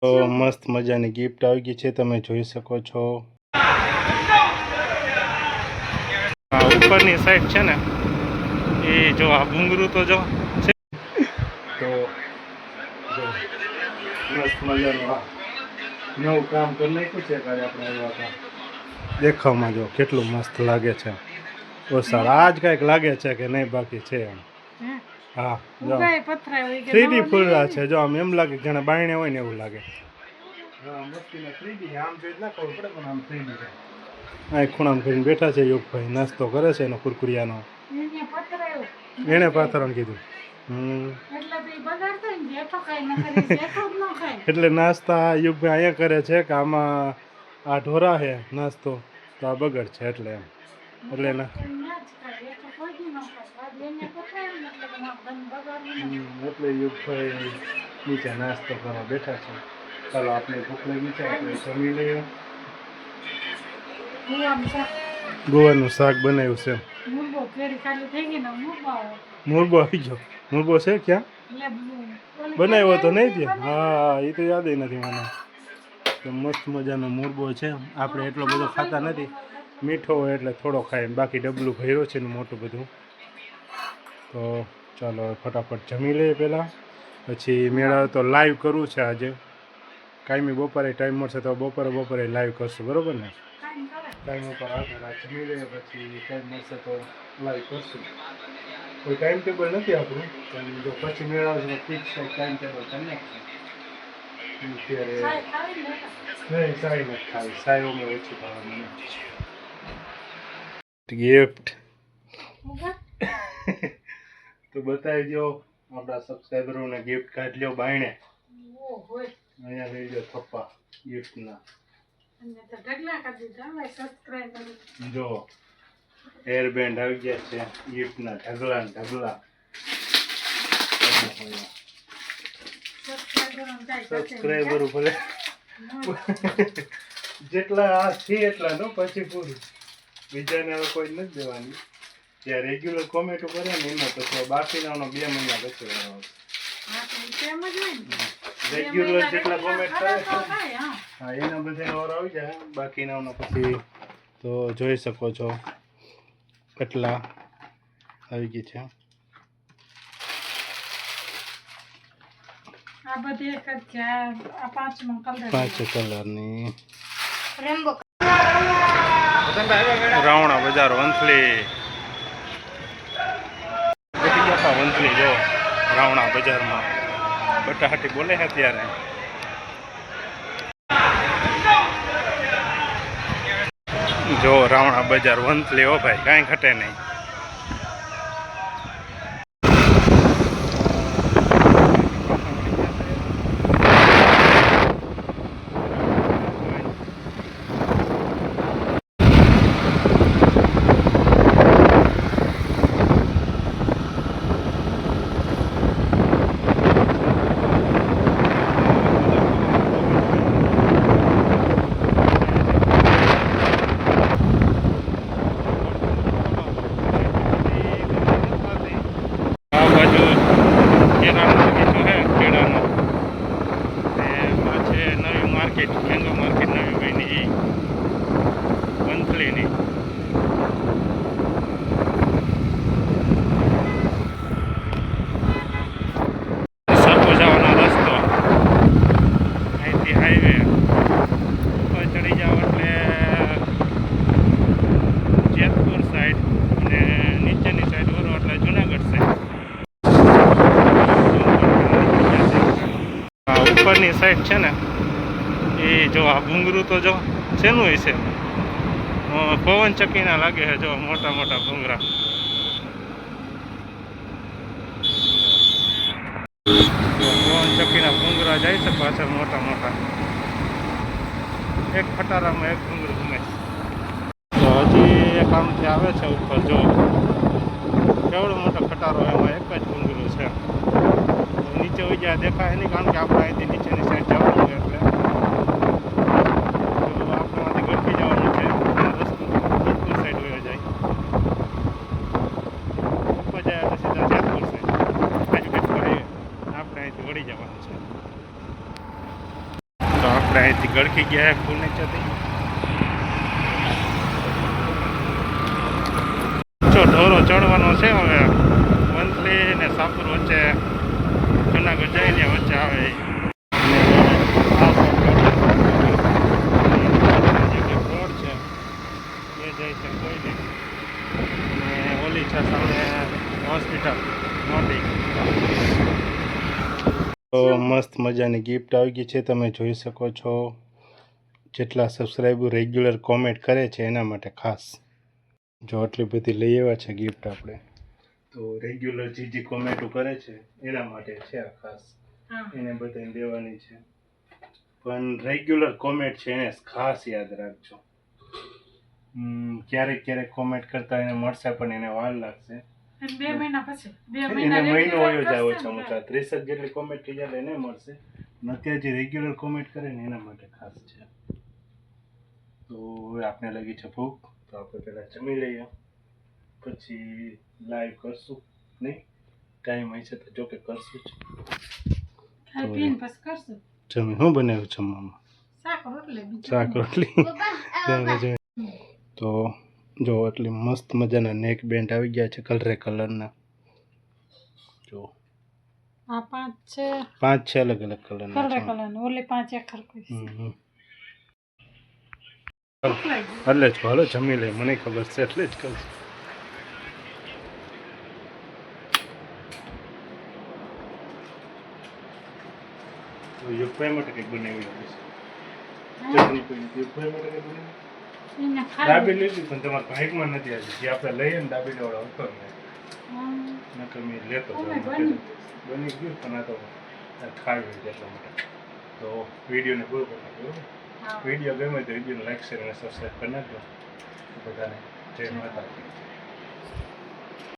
તો મસ્ત મજાની ગિફ્ટ આવી ગઈ છે, તમે જોઈ શકો છો. આ ઉપરની સાઈડ છે ને એ જો આ ભૂંગરું તો જો છે તો મસ્ત મજાનું નવું કામ કરી નાખ્યું છે. કાલે આપણે આવ્યા હતા દેખાવમાં જો કેટલું મસ્ત લાગે છે. ઓ સર આજ કંઈક લાગે છે કે નહીં બાકી છે એમ. હા જો 3D ફૂલડા છે જો આમ એમ લાગે જાણે બાયણે હોય ને એવું લાગે. હા મસ્તીના 3D આમ જોઈ ના ખબર પડે પણ આમ 3D છે. આ ખૂણામાં કરીને બેઠા છે યોગભાઈ, નાસ્તો કરે છે એનો કુરકુરિયાનો. એને પાથરણ કીધું. એટલે નાસ્તા યુગભાઈ અહીંયા કરે છે કે આમાં આ ઢોરા છે નાસ્તો તો આ બગડ છે એટલે એમ એટલે ના એટલે યુગભાઈ નીચે નાસ્તો કરવા બેઠા છે. ચાલો આપણે ભૂખ લાગી છે આપણે જમી લઈએ. ગોવાનું શાક બનાવ્યું છે. મુરબો આવી ગયો. મુરબો છે ક્યાં બનાવ્યો તો નહીં ત્યાં? હા એ તો યાદ નથી મને. તો મસ્ત મજાનો મુરબો છે. આપણે એટલો બધો ખાતા નથી, મીઠો હોય એટલે થોડો ખાય, બાકી ડબલું ભર્યો છે ને મોટું બધું. તો ચાલો ફટાફટ જમી લઈએ પહેલાં, પછી મેળા તો લાઈવ કરવું છે આજે. કાંઈ બપોરે ટાઈમ મળશે તો બપોરે લાઈવ કરશું, બરાબર ને? ટાઈમ ઉપર આગળ જમી લઈએ પછી ટાઈમ મળશે તો લાઈવ કરશું. કોઈ ટાઈમ ટેબલ નથી આપણું, પણ જો પછી મેળવશે ફિક્સ ટાઈમ ટેબલ કરી નાખશે. અત્યારે નહીં સાઈ નથી ખાવી, સાઈ અમે ઓછી ખાવાની. ગિફ્ટ તો બતાવી દો આપણા સબસ્ક્રાઈબરોને. ગિફ્ટ કાઢ લ્યો બાયણે. અહીંયા લઈ જાઓ થપ્પા ગિફ્ટના. જો હેર બેન્ડ આવી ગયા છે ગિફ્ટના, ઢગલા. સબસ્ક્રાઈબરો ભલે જેટલા આ છે એટલા નો પછી પૂરું. બીજાને હવે કોઈ નથી દેવાની. ત્યાં રેગ્યુલર કોમેન્ટો કરે ને એમાં પછી બાકીના 2 મહિના પછી રેગ્યુલર જેટલા કોમેન્ટ કરે હા એના બધા ઓર આવી જાય. બાકીના પછી તો જોઈ શકો છો કેટલા આવી ગઈ છે. આ બધી એક જ આ 5 કલરની રેમ્બો રાવણા બજાર વંથલી. વંથલી જો રાવણા બજારમાં બટાહાટી બોલે છે ત્યારે. જો રાવણા બજાર વંથલી હો ભાઈ, કાંઈ ઘટે નહીં. મેંગો માર્કેટ નવી બની વંથલીની. સરખો જવાનો રસ્તો અહીંથી હાઈવે ઉપર ચડી જાવ એટલે જેતપુર સાઈડ અને નીચેની સાઈડ વરો એટલે જુનાગઢ સાઈડ. ઉપરની સાઈડ છે ને એ જો આ ભૂંગરું તો જો શેનું હશે? પવન ચક્કીના લાગે છે જો મોટા મોટા ભૂંગરા. પવન ચક્કીના ભૂંગરા જાય છે પાછળ મોટા મોટા. એક ખટારામાં એક ભૂંગરું ઘૂમે. તો હજી એક આમથી આવે છે ઉપર જો કેવડો મોટો ખટારો, એમાં એક જ ભૂંગરું છે. નીચે હોય જ્યાં દેખાય નહીં, કારણ કે આપણે અહીંથી નીચેની સાઈડ જવાનું એટલે આપણે અહીંથી ગળકી ગયા ફૂલ નીચેથી જો ઢોરો ચડવાનો છે હવે મંથલી ને સાપુર વચ્ચે જુનાગઢ જઈને વચ્ચે આવે રોડ છે એ જાય છે કોઈ નહીં અને ઓલી છે સામે હોસ્પિટલ મોટી તો મસ્ત મજાની ગિફ્ટ આવી ગઈ છે તમે જોઈ શકો છો જેટલા સબસ્ક્રાઈબર રેગ્યુલર કોમેન્ટ કરે છે એના માટે ખાસ જો આટલી બધી લઈ આવ્યા છે ગિફ્ટ આપણે તો રેગ્યુલર જે કોમેન્ટો કરે છે એના માટે છે આ ખાસ એને બધાને દેવાની છે પણ રેગ્યુલર કોમેન્ટ છે એને ખાસ યાદ રાખજો ક્યારેક ક્યારેક કોમેન્ટ કરતા એને મળશે પણ એને વાર લાગશે 2 મહિના પછી એને મહિનો વયો જાય ઓછામાં ઓછા 30 જેટલી કોમેન્ટ થઈ જાય એને મળશે અને અત્યારે જે રેગ્યુલર કોમેન્ટ કરે ને એના માટે ખાસ છે તો હવે આપણે લાગી છે ભૂખ તો આપણે પહેલાં જમી લઈએ પછી લાઈવ કરશું નહીં ટાઈમ હશે તો જો કે કરશું જ પીને પછી કરશું જમી શું બનાવ્યું જમવામાં શાક રોટલી તો જો એટલી મસ્ત મજાના નેક બેન્ડ આવી ગયા છે કલરે કલરના જો આ 5 છે 5 છે અલગ અલગ કલરના કલર ઓલી 5 એક ખરખી એટલે જ હાલો જમી લે મને ખબર છે એટલે જ કહું તો યુગભાઈ માટે કંઈક બનાવી છે ચટણી કોઈ યુગભાઈ માટે કંઈક બનાવી દાબેલી લીધી પણ તમારા ભાગમાં નથી આવી જે આપણે લઈએ ને દાબેલી વાળો હતો ને નકર મેં લેતો બની ગયું પણ આ તો ખાવી એટલા માટે તો વિડીયોને પૂરો કરી નાખ્યો વિડીયો ગમે તો વિડીયોને લાઈક શેર અને સબસ્ક્રાઈબ કરી નાખજો બધાને જય માતા